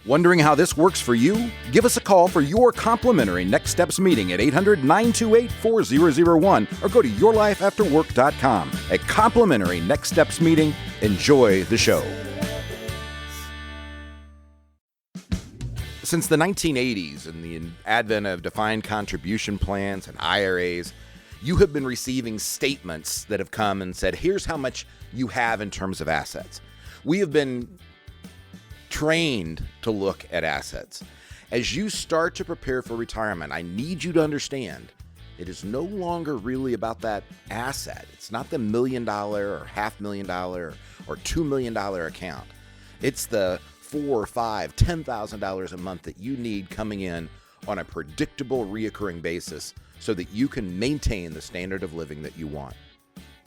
Wondering how this works for you? Give us a call for your complimentary Next Steps meeting at 800-928-4001 or go to yourlifeafterwork.com. A complimentary Next Steps meeting. Enjoy the show. Since the 1980s and the advent of defined contribution plans and IRAs, you have been receiving statements that have come and said, here's how much you have in terms of assets. We have been trained to look at assets. As you start to prepare for retirement, I need you to understand it is no longer really about that asset. It's not the $1 million or $500,000 or $2 million account. It's the $4,000 or $5,000, $10,000 a month that you need coming in on a predictable, reoccurring basis so that you can maintain the standard of living that you want.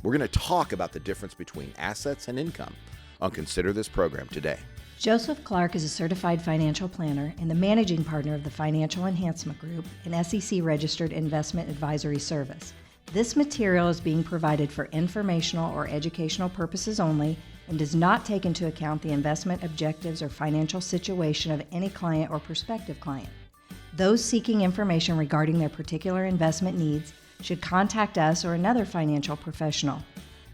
We're going to talk about the difference between assets and income on Consider This program today. Joseph Clark is a certified financial planner and the managing partner of the Financial Enhancement Group, an SEC-registered investment advisory service. This material is being provided for informational or educational purposes only and does not take into account the investment objectives or financial situation of any client or prospective client. Those seeking information regarding their particular investment needs should contact us or another financial professional.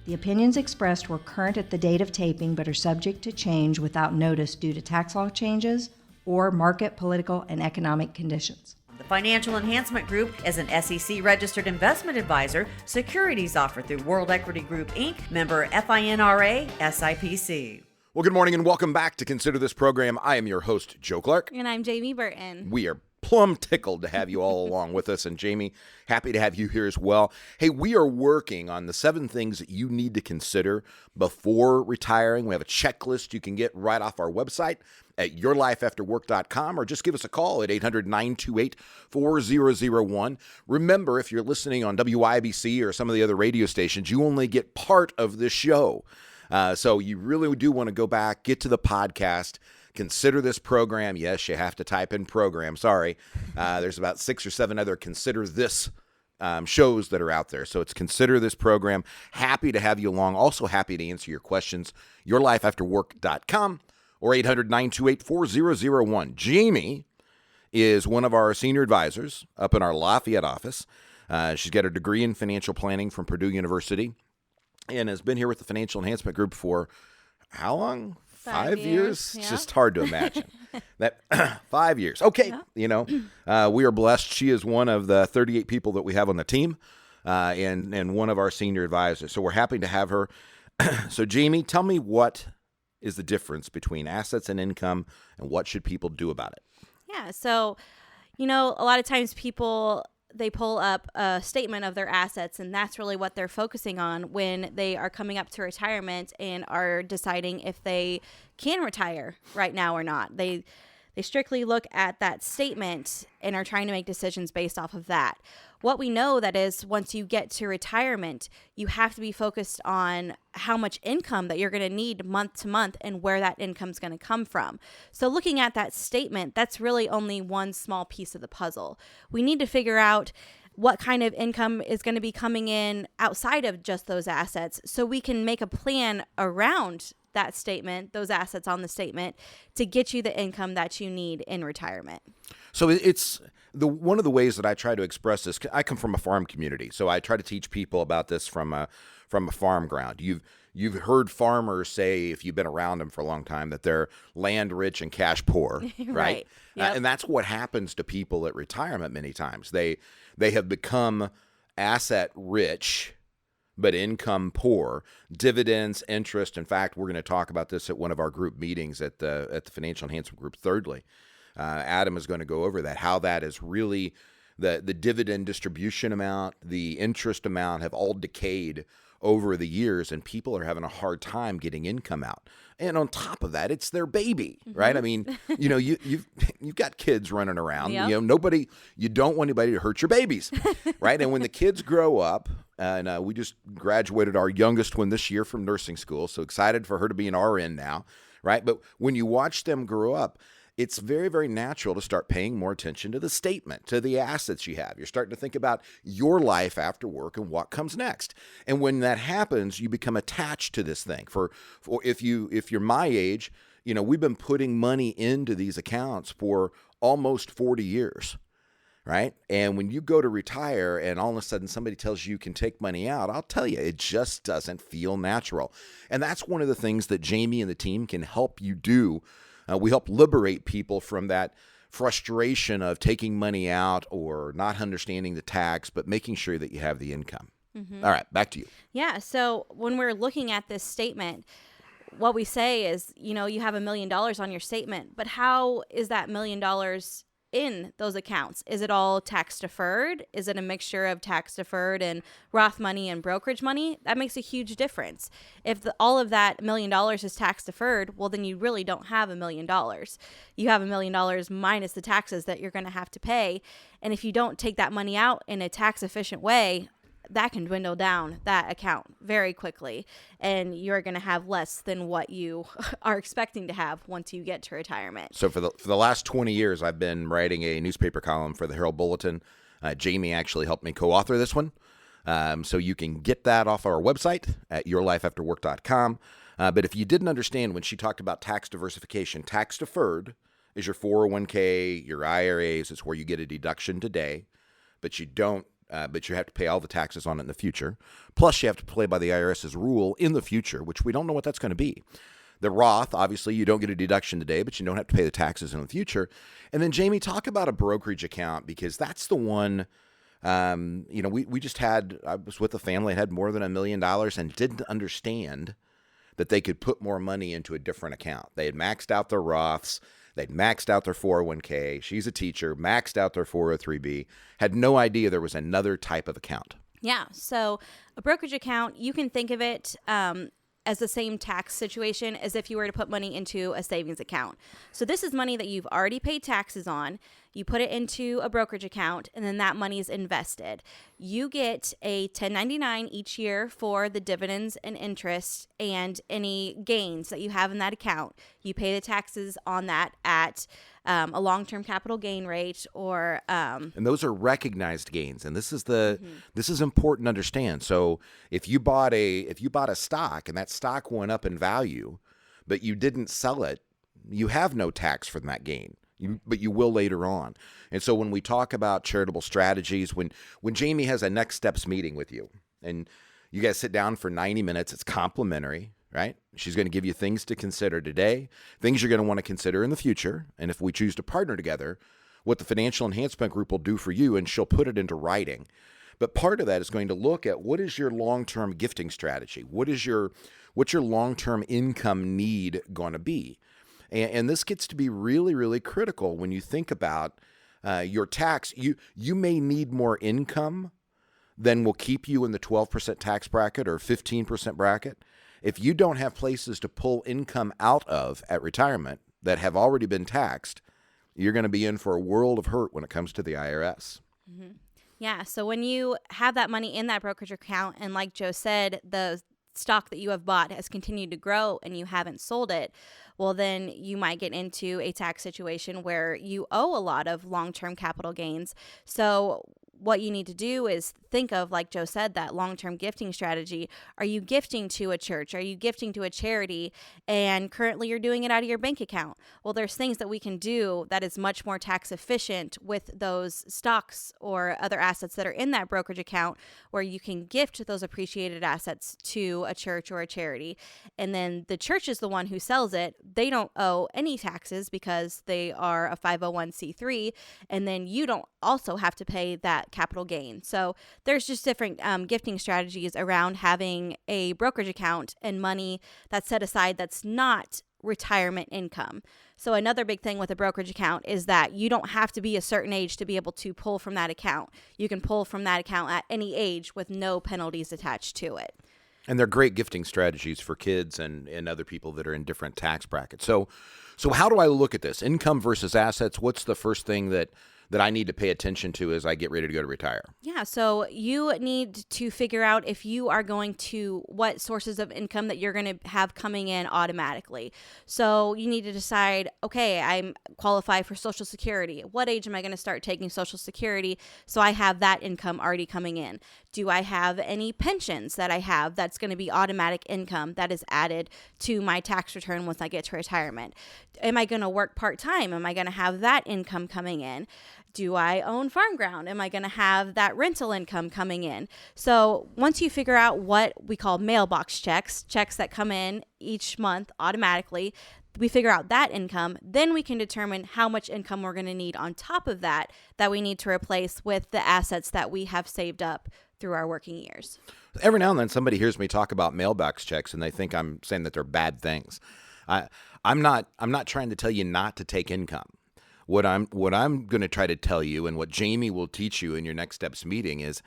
The opinions expressed were current at the date of taping but are subject to change without notice due to tax law changes or market, political, and economic conditions. The Financial Enhancement Group is an SEC-registered investment advisor. Securities offered through World Equity Group, Inc., member FINRA, SIPC. Well, good morning and welcome back to Consider This program. I am your host, Joe Clark. And I'm Jamie Burton. We are plumb tickled to have you all along with us. And Jamie, happy to have you here as well. Hey, we are working on the 7 things that you need to consider before retiring. We have a checklist you can get right off our website at yourlifeafterwork.com or just give us a call at 800-928-4001. Remember, if you're listening on WIBC or some of the other radio stations, you only get part of this show. So you really do want to go back, get to the podcast, Consider This program. Yes, you have to type in program. Sorry. There's about 6 or 7 other Consider This shows that are out there. So it's Consider This program. Happy to have you along. Also happy to answer your questions. yourlifeafterwork.com or 800-928-4001. Jamie is one of our senior advisors up in our Lafayette office. She's got her degree in financial planning from Purdue University and has been here with the Financial Enhancement Group for how long? 5 years? Yeah. It's just hard to imagine. That 5 years. Okay. Yeah. You know, we are blessed. She is one of the 38 people that we have on the team and one of our senior advisors. So we're happy to have her. So Jamie, tell me what is the difference between assets and income and what should people do about it? Yeah. So, a lot of times people, they pull up a statement of their assets, and that's really what they're focusing on when they are coming up to retirement and are deciding if they can retire right now or not. They strictly look at that statement and are trying to make decisions based off of that. What we know that is once you get to retirement, you have to be focused on how much income that you're going to need month to month and where that income is going to come from. So looking at that statement, that's really only one small piece of the puzzle. We need to figure out what kind of income is going to be coming in outside of just those assets so we can make a plan around that statement, those assets on the statement, to get you the income that you need in retirement. So it's one of the ways that I try to express this. I come from a farm community, so I try to teach people about this from a farm ground. You've heard farmers say, if you've been around them for a long time, that they're land rich and cash poor, right? Yep. And that's what happens to people at retirement many times. They have become asset rich, but income poor, dividends, interest. In fact, we're going to talk about this at one of our group meetings at the Financial Enhancement Group. Thirdly, Adam is going to go over that, how that is really the dividend distribution amount, the interest amount have all decayed over the years, and people are having a hard time getting income out. And on top of that, it's their baby, right? I mean, you've got kids running around. Yep. You don't want anybody to hurt your babies, right? And when the kids grow up, and we just graduated our youngest one this year from nursing school, so excited for her to be an RN now, right? But when you watch them grow up, it's very, very natural to start paying more attention to the statement, to the assets you have. You're starting to think about your life after work and what comes next. And when that happens, you become attached to this thing. For if you're my age, we've been putting money into these accounts for almost 40 years, right? And when you go to retire and all of a sudden somebody tells you can take money out, I'll tell you, it just doesn't feel natural. And that's one of the things that Jamie and the team can help you do. We help liberate people from that frustration of taking money out or not understanding the tax, but making sure that you have the income. All right, back to you. Yeah. So when we're looking at this statement, what we say is, you have $1 million on your statement, but how is that $1 million in those accounts? Is it all tax deferred? Is it a mixture of tax deferred and Roth money and brokerage money? That makes a huge difference. If all of that $1 million is tax deferred, well, then you really don't have $1 million. You have $1 million minus the taxes that you're going to have to pay. And if you don't take that money out in a tax efficient way, that can dwindle down that account very quickly, and you're going to have less than what you are expecting to have once you get to retirement. So for the last 20 years, I've been writing a newspaper column for the Herald Bulletin. Jamie actually helped me co-author this one. So you can get that off our website at yourlifeafterwork.com. But if you didn't understand when she talked about tax diversification, tax deferred is your 401k, your IRAs. It's where you get a deduction today, but you don't. But you have to pay all the taxes on it in the future. Plus, you have to play by the IRS's rule in the future, which we don't know what that's going to be. The Roth, obviously, you don't get a deduction today, but you don't have to pay the taxes in the future. And then, Jamie, talk about a brokerage account, because that's the one, we just had, I was with a family that had more than $1 million and didn't understand that they could put more money into a different account. They had maxed out their Roths. They'd maxed out their 401k. She's a teacher, maxed out their 403b, had no idea there was another type of account. Yeah. So a brokerage account, you can think of it as the same tax situation as if you were to put money into a savings account. So this is money that you've already paid taxes on. You put it into a brokerage account, and then that money is invested. You get a 1099 each year for the dividends and interest and any gains that you have in that account. You pay the taxes on that at a long-term capital gain rate, or and those are recognized gains. And this is this is important to understand. So if you bought a stock and that stock went up in value, but you didn't sell it, you have no tax from that gain. But you will later on. And so when we talk about charitable strategies, when Jamie has a next steps meeting with you and you guys sit down for 90 minutes, it's complimentary, right? She's going to give you things to consider today, things you're going to want to consider in the future. And if we choose to partner together, what the Financial Enhancement Group will do for you, and she'll put it into writing. But part of that is going to look at what is your long-term gifting strategy? What's your long-term income need going to be? And this gets to be really, really critical when you think about your tax. You may need more income than will keep you in the 12% tax bracket or 15% bracket. If you don't have places to pull income out of at retirement that have already been taxed, you're going to be in for a world of hurt when it comes to the IRS. Mm-hmm. Yeah, so when you have that money in that brokerage account, and like Joe said, the stock that you have bought has continued to grow and you haven't sold it, well, then you might get into a tax situation where you owe a lot of long-term capital gains. So what you need to do is think of, like Joe said, that long-term gifting strategy. Are you gifting to a church? Are you gifting to a charity? And currently you're doing it out of your bank account. Well, there's things that we can do that is much more tax efficient with those stocks or other assets that are in that brokerage account, where you can gift those appreciated assets to a church or a charity. And then the church is the one who sells it. They don't owe any taxes because they are a 501c3. And then you don't also have to pay that capital gain. So there's just different gifting strategies around having a brokerage account and money that's set aside that's not retirement income. So another big thing with a brokerage account is that you don't have to be a certain age to be able to pull from that account. You can pull from that account at any age with no penalties attached to it. And they're great gifting strategies for kids and other people that are in different tax brackets. So how do I look at this? Income versus assets. What's the first thing that that I need to pay attention to as I get ready to go to retire? Yeah, so you need to figure out if you are going to, what sources of income that you're going to have coming in automatically. So you need to decide, okay, I'm qualified for Social Security. At what age am I going to start taking Social Security so I have that income already coming in? Do I have any pensions that I have that's going to be automatic income that is added to my tax return once I get to retirement? Am I going to work part-time? Am I going to have that income coming in? Do I own farm ground? Am I going to have that rental income coming in? So once you figure out what we call mailbox checks that come in each month automatically, we figure out that income, then we can determine how much income we're going to need on top of that we need to replace with the assets that we have saved up through our working years. Every now and then somebody hears me talk about mailbox checks and they think I'm saying that they're bad things. I'm not trying to tell you not to take income. What I'm going to try to tell you, and what Jamie will teach you in your next steps meeting, is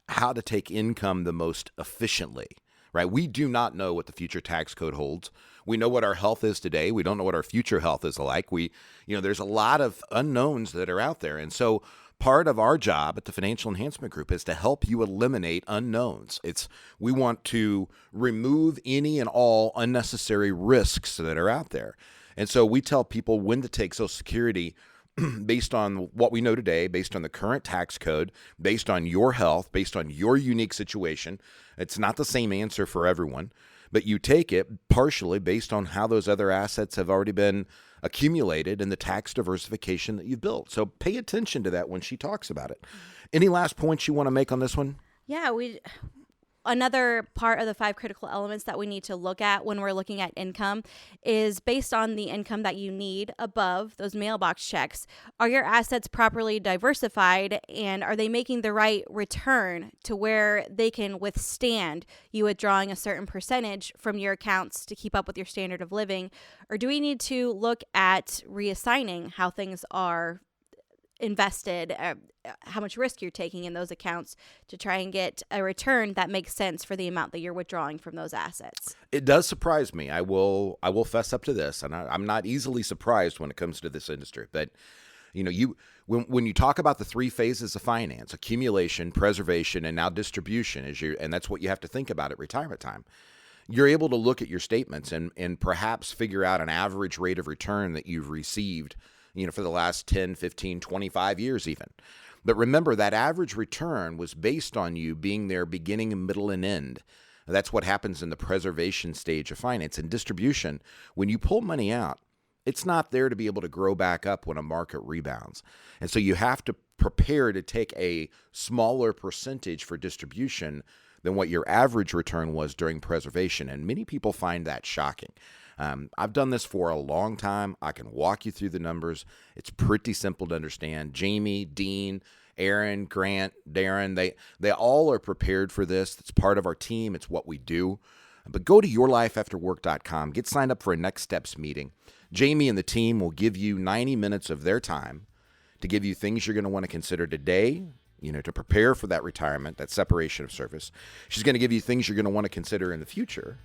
how to take income the most efficiently, right? We do not know what the future tax code holds. We know what our health is today. We don't know what our future health is like. There's a lot of unknowns that are out there. And so part of our job at the Financial Enhancement Group is to help you eliminate unknowns. We want to remove any and all unnecessary risks that are out there. And so we tell people when to take Social Security based on what we know today, based on the current tax code, based on your health, based on your unique situation. It's not the same answer for everyone, but you take it partially based on how those other assets have already been accumulated and the tax diversification that you've built. So pay attention to that when she talks about it. Any last points you want to make on this one? Yeah, another part of the 5 critical elements that we need to look at when we're looking at income is based on the income that you need above those mailbox checks. Are your assets properly diversified, and are they making the right return to where they can withstand you withdrawing a certain percentage from your accounts to keep up with your standard of living? Or do we need to look at reassigning how things are invested, how much risk you're taking in those accounts to try and get a return that makes sense for the amount that you're withdrawing from those assets? It does surprise me. I will fess up to this, and I'm not easily surprised when it comes to this industry. But when you talk about the 3 phases of finance: accumulation, preservation, and now distribution, and that's what you have to think about at retirement time. You're able to look at your statements and perhaps figure out an average rate of return that you've received for the last 10, 15, 25 years even. But remember, that average return was based on you being there beginning, middle, and end. That's what happens in the preservation stage of finance. And distribution, when you pull money out, it's not there to be able to grow back up when a market rebounds. And so you have to prepare to take a smaller percentage for distribution than what your average return was during preservation. And many people find that shocking. I've done this for a long time. I can walk you through the numbers. It's pretty simple to understand. Jamie, Dean, Aaron, Grant, Darren, they all are prepared for this. It's part of our team. It's what we do. But go to yourlifeafterwork.com. Get signed up for a next steps meeting. Jamie and the team will give you 90 minutes of their time to give you things you're going to want to consider today, to prepare for that retirement, that separation of service. She's going to give you things you're going to want to consider in the future.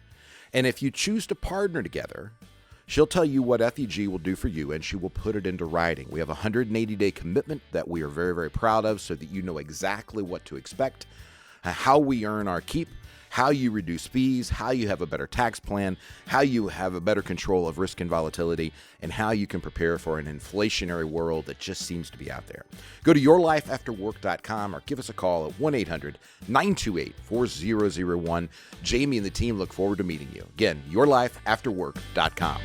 And if you choose to partner together, she'll tell you what FEG will do for you, and she will put it into writing. We have a 180-day commitment that we are very, very proud of, so that you know exactly what to expect, how we earn our keep, how you reduce fees, how you have a better tax plan, how you have a better control of risk and volatility, and how you can prepare for an inflationary world that just seems to be out there. Go to yourlifeafterwork.com or give us a call at 1-800-928-4001. Jamie and the team look forward to meeting you. Again, yourlifeafterwork.com.